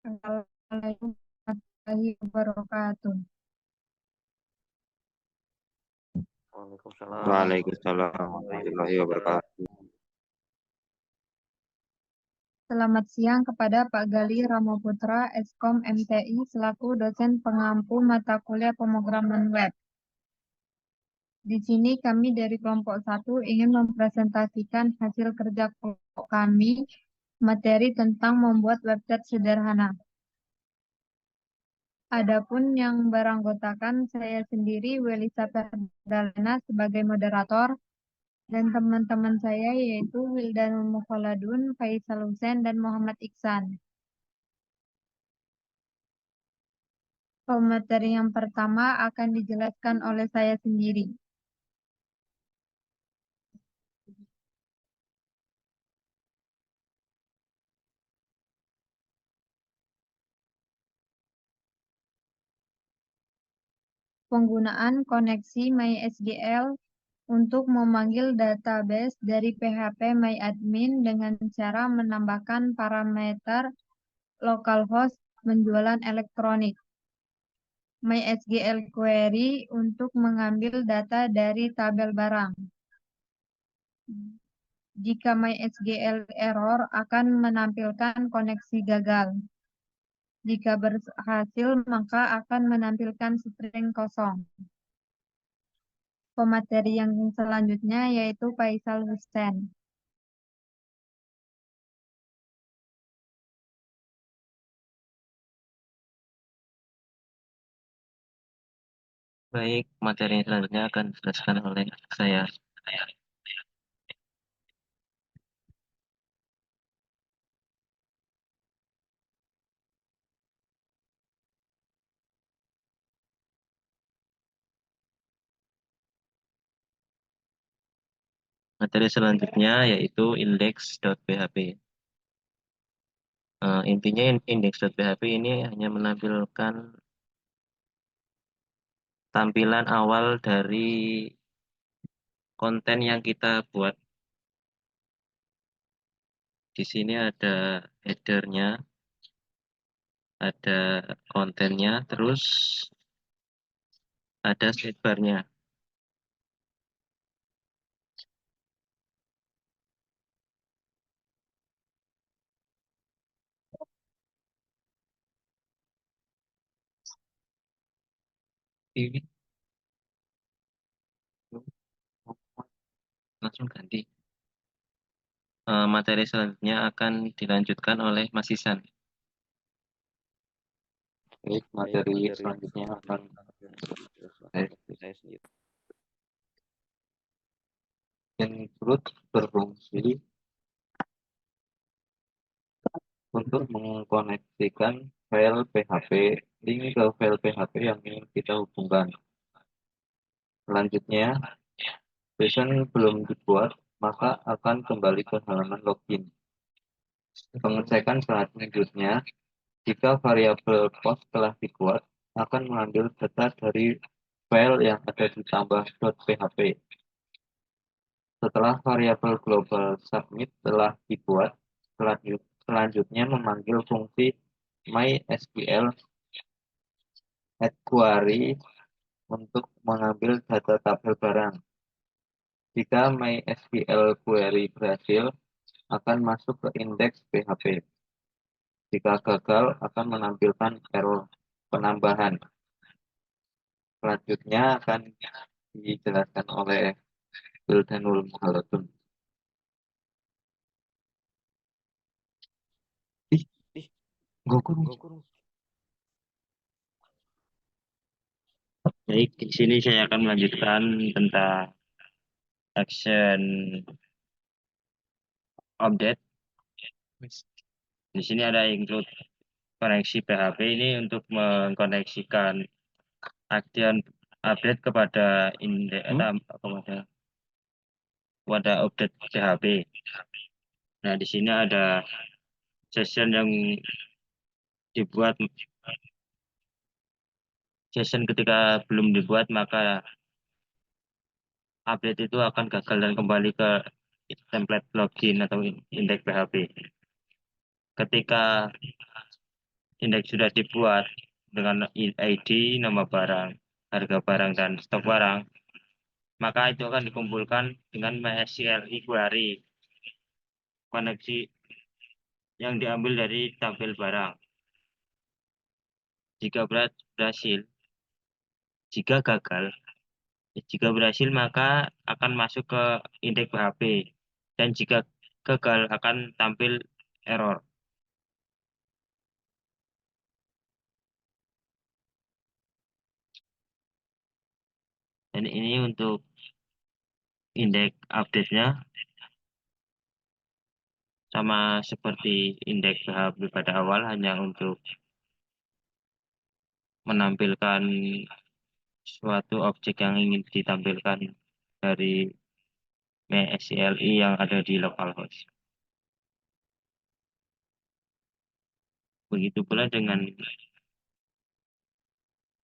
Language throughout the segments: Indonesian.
Assalamualaikum warahmatullahi wabarakatuh. Waalaikumsalam Waalaikumsalam warahmatullahi warahmatullahi wabarakatuh. wabarakatuh. Selamat siang kepada Pak Gali Ramoputra, Eskom MTI, selaku dosen pengampu mata kuliah pemrograman web. Di sini kami dari kelompok 1 ingin mempresentasikan hasil kerja kelompok kami, materi tentang membuat website sederhana. Adapun yang beranggotakan saya sendiri, Welisa Ferdalena sebagai moderator, dan teman-teman saya yaitu Wildanul Mukhaladun, Faisal Hussein, dan Muhammad Iksan. Materi yang pertama akan dijelaskan oleh saya sendiri. Penggunaan koneksi MySQL untuk memanggil database dari PHP MyAdmin dengan cara menambahkan parameter localhost penjualan elektronik. MySQL query untuk mengambil data dari tabel barang. Jika MySQL error akan menampilkan koneksi gagal. Jika berhasil, maka akan menampilkan string kosong. Pemateri yang selanjutnya yaitu Faisal Hussein. Baik, materi yang selanjutnya akan dijelaskan oleh saya. Materi selanjutnya yaitu index.php. Intinya index.php ini hanya menampilkan tampilan awal dari konten yang kita buat. Di sini ada headernya, ada kontennya, terus ada sidebarnya. Ini langsung ganti. Materi selanjutnya akan dilanjutkan oleh Mas Isan. Baik, materi selanjutnya akan saya sendiri. Include berfungsi untuk mengkoneksikan file PHP, link ke file PHP yang ingin kita hubungkan. Selanjutnya, session belum dibuat, maka akan kembali ke halaman login. Pengecekan selanjutnya, jika variabel post telah dibuat, akan mengambil data dari file yang ada di tambah.php. Setelah variabel global submit telah dibuat, selanjutnya memanggil fungsi MySQL add query untuk mengambil data tabel barang. Jika MySQL query berhasil, akan masuk ke indeks PHP. Jika gagal, akan menampilkan error penambahan. Selanjutnya akan dijelaskan oleh Wildanul Mukhaladun. Gokul. Baik, di sini saya akan melanjutkan tentang action update. Di sini ada include koneksi PHP ini untuk mengkoneksikan action update kepada kepada update PHP. Nah, di sini ada session yang dibuat. Session ketika belum dibuat, maka update itu akan gagal dan kembali ke template login atau indeks PHP. Ketika indeks sudah dibuat dengan ID, nama barang, harga barang, dan stok barang, maka itu akan dikumpulkan dengan MySQL query, koneksi yang diambil dari tabel barang. Jika berhasil, jika gagal, jika berhasil maka akan masuk ke indeks PHP, dan jika gagal akan tampil error. Dan ini untuk indeks update-nya sama seperti indeks PHP pada awal, hanya untuk menampilkan suatu objek yang ingin ditampilkan dari MySQLi yang ada di localhost. Begitu pula dengan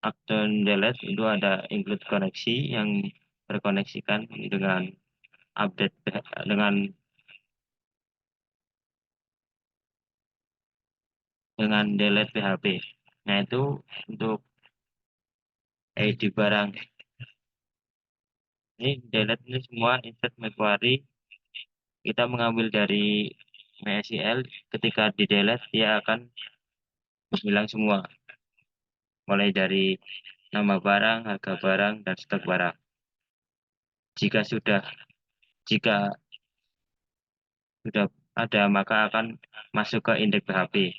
action delete, itu ada include koneksi yang terkoneksikan dengan update dengan delete PHP. Nah, itu untuk ID barang. Ini delete ini semua insert query, kita mengambil dari MySQL. Ketika di delete dia akan hilang semua, mulai dari nama barang, harga barang, dan stok barang. Jika sudah ada, maka akan masuk ke indeks PHP.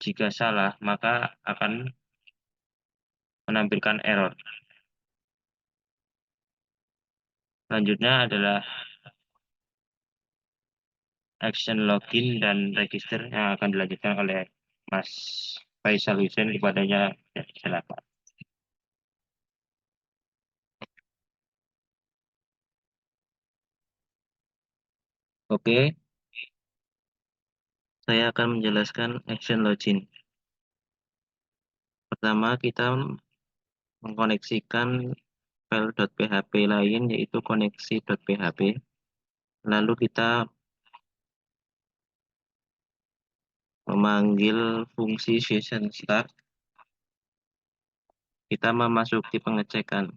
Jika salah, maka akan menampilkan error. Selanjutnya adalah action login dan register yang akan dilanjutkan oleh Mas Faisal Hussein. Kepadanya, ya, silakan. Oke, saya akan menjelaskan action login. Pertama, kita mengkoneksikan file .php lain, yaitu koneksi.php. Lalu kita memanggil fungsi session start. Kita memasuki pengecekan.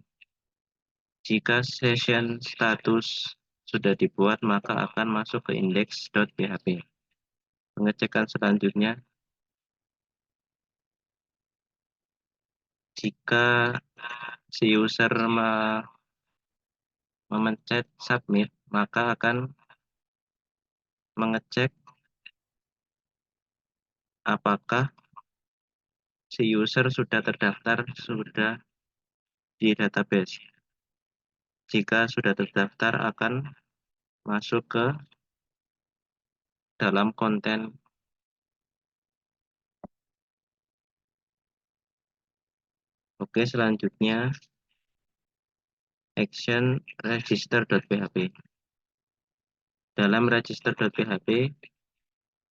Jika session status sudah dibuat, maka akan masuk ke index.php. Pengecekan selanjutnya, jika si user memencet submit, maka akan mengecek apakah si user sudah terdaftar di database. Jika sudah terdaftar, akan masuk ke dalam konten. Oke, selanjutnya action register.php. Dalam register.php,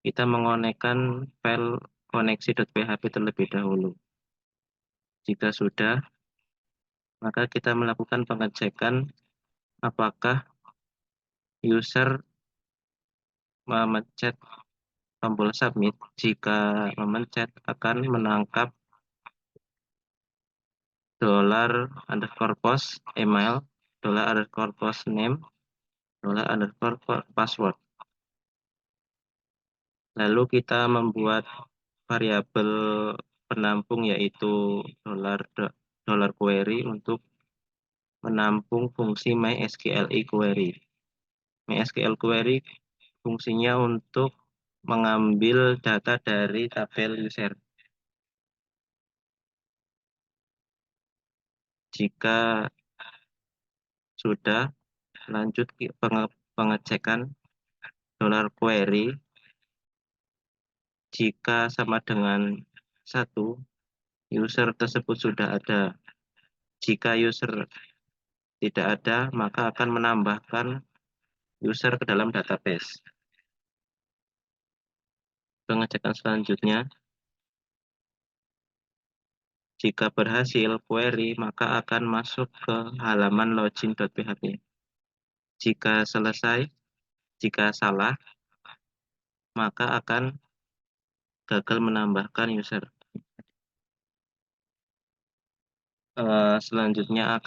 kita mengonekkan file koneksi.php terlebih dahulu. Jika sudah, maka kita melakukan pengecekan apakah user memencet tombol submit. Jika memencet, akan menangkap $_post email, $_post name, $_password. Lalu kita membuat variabel penampung, yaitu $query untuk menampung fungsi MySQLi query. MySQL query fungsinya untuk mengambil data dari tabel user. Jika sudah, lanjut pengecekan $query. Jika sama dengan 1, user tersebut sudah ada. Jika user tidak ada, maka akan menambahkan user ke dalam database. Pengecekan selanjutnya, jika berhasil query, maka akan masuk ke halaman login.php. Jika salah, maka akan gagal menambahkan user. Selanjutnya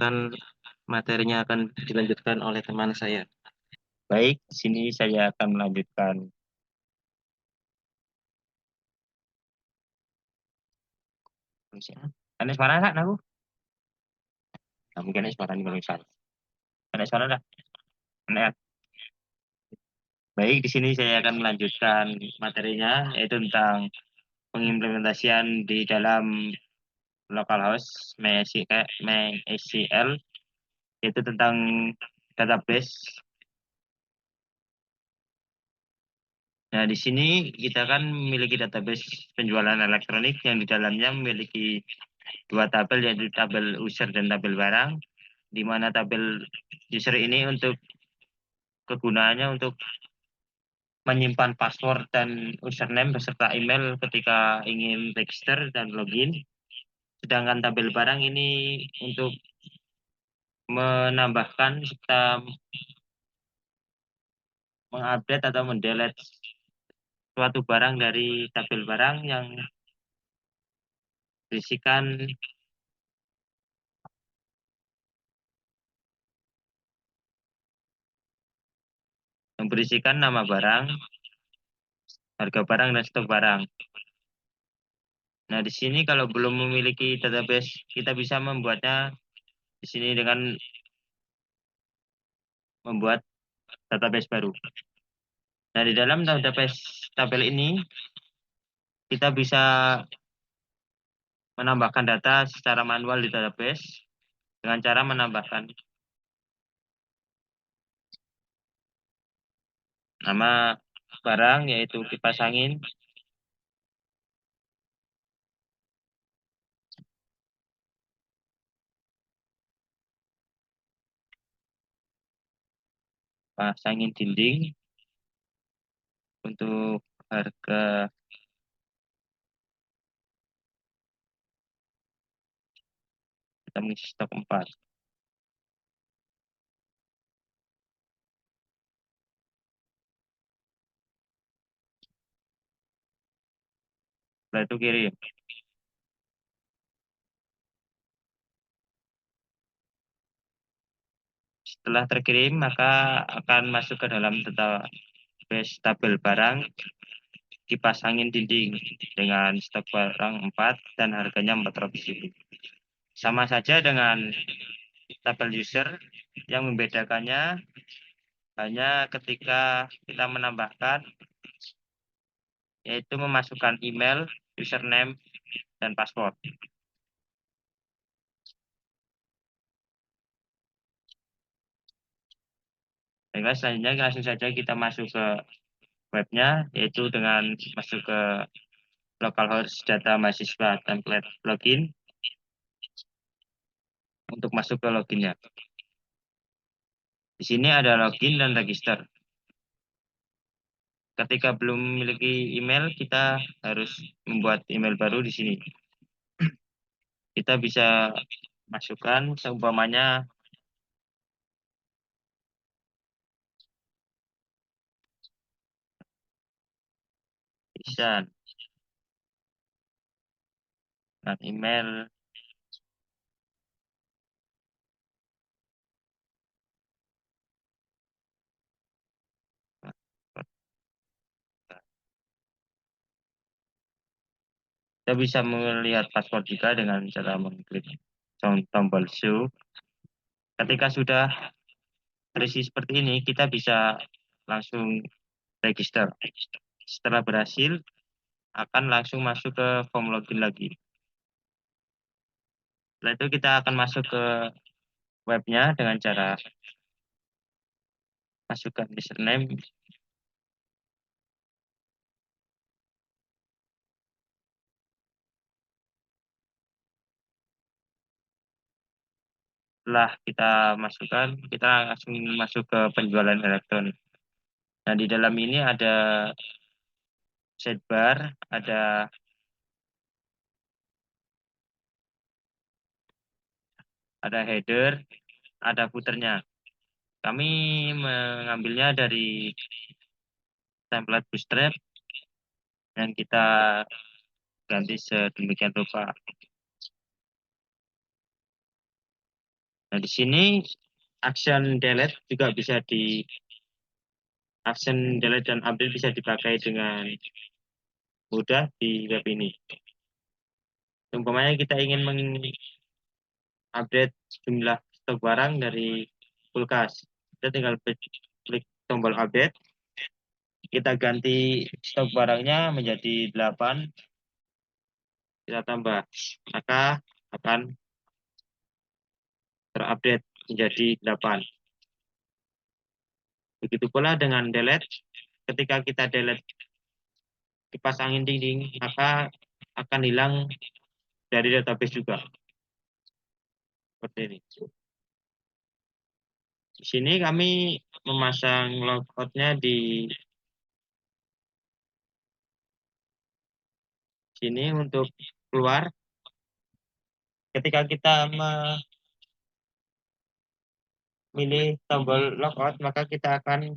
materinya akan dilanjutkan oleh teman saya. Baik, di sini saya akan melanjutkan. Ada suara nggak, aku? Nah, mungkin ada suara nih kalau misalnya. Ada suara nggak? Ada. Baik, di sini saya akan melanjutkan materinya, yaitu tentang pengimplementasian di dalam localhost MySQL, yaitu tentang database. Nah, di sini kita kan memiliki database penjualan elektronik yang di dalamnya memiliki dua tabel, yaitu tabel user dan tabel barang, di mana tabel user ini untuk kegunaannya untuk menyimpan password dan username beserta email ketika ingin register dan login. Sedangkan tabel barang ini untuk menambahkan serta mengupdate atau mendelete suatu barang dari tabel barang yang berisikan nama barang, harga barang, dan stok barang. Nah, di sini kalau belum memiliki database, kita bisa membuatnya di sini dengan membuat database baru. Nah, di dalam database tabel ini, kita bisa menambahkan data secara manual di database dengan cara menambahkan nama barang, yaitu kipas angin, kipas angin dinding. Untuk harga, kita mengisi stok 4. Setelah itu kirim. Setelah terkirim, maka akan masuk ke dalam database tabel barang kipas angin dinding dengan stok barang 4 dan harganya 400.000. Sama saja dengan tabel user, yang membedakannya hanya ketika kita menambahkan, yaitu memasukkan email, username, dan password. Sehingga selanjutnya langsung saja kita masuk ke webnya, yaitu dengan masuk ke localhost data mahasiswa template login untuk masuk ke loginnya. Di sini ada login dan register. Ketika belum memiliki email, kita harus membuat email baru di sini. Kita bisa masukkan seumpamanya bisa dengan email kita bisa melihat password juga dengan cara mengklik tombol show. Ketika sudah terisi seperti ini, kita bisa langsung register. Setelah berhasil, akan langsung masuk ke form login lagi. Setelah itu kita akan masuk ke webnya dengan cara masukkan username. Setelah kita masukkan, kita langsung masuk ke penjualan elektronik. Nah, di dalam ini ada sidebar, ada header, ada footernya. Kami mengambilnya dari template Bootstrap yang kita ganti sedemikian rupa. Nah, di sini action delete juga bisa action delete dan update bisa dipakai dengan mudah di web ini. Umpamanya kita ingin mengupdate jumlah stok barang dari kulkas. Kita tinggal klik tombol update. Kita ganti stok barangnya menjadi 8. Kita tambah. Maka akan terupdate menjadi 8. Begitu pula dengan delete. Ketika kita delete kipas angin dinding, maka akan hilang dari database juga. Seperti ini. Di sini kami memasang logoutnya di sini untuk keluar. Ketika kita memilih tombol logout, maka kita akan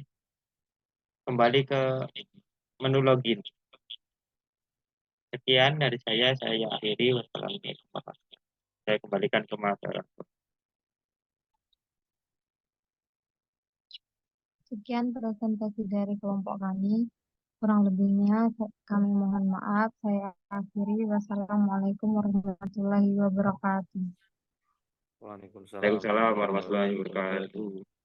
kembali ke menu login. Sekian dari saya akhiri. Wassalamualaikum warahmatullahi wabarakatuh. Saya kembalikan ke moderator. Sekian presentasi dari kelompok kami. Kurang lebihnya kami mohon maaf. Saya akhiri. Wassalamualaikum warahmatullahi wabarakatuh. Waalaikumsalam Waalaikumsalam warahmatullahi wabarakatuh.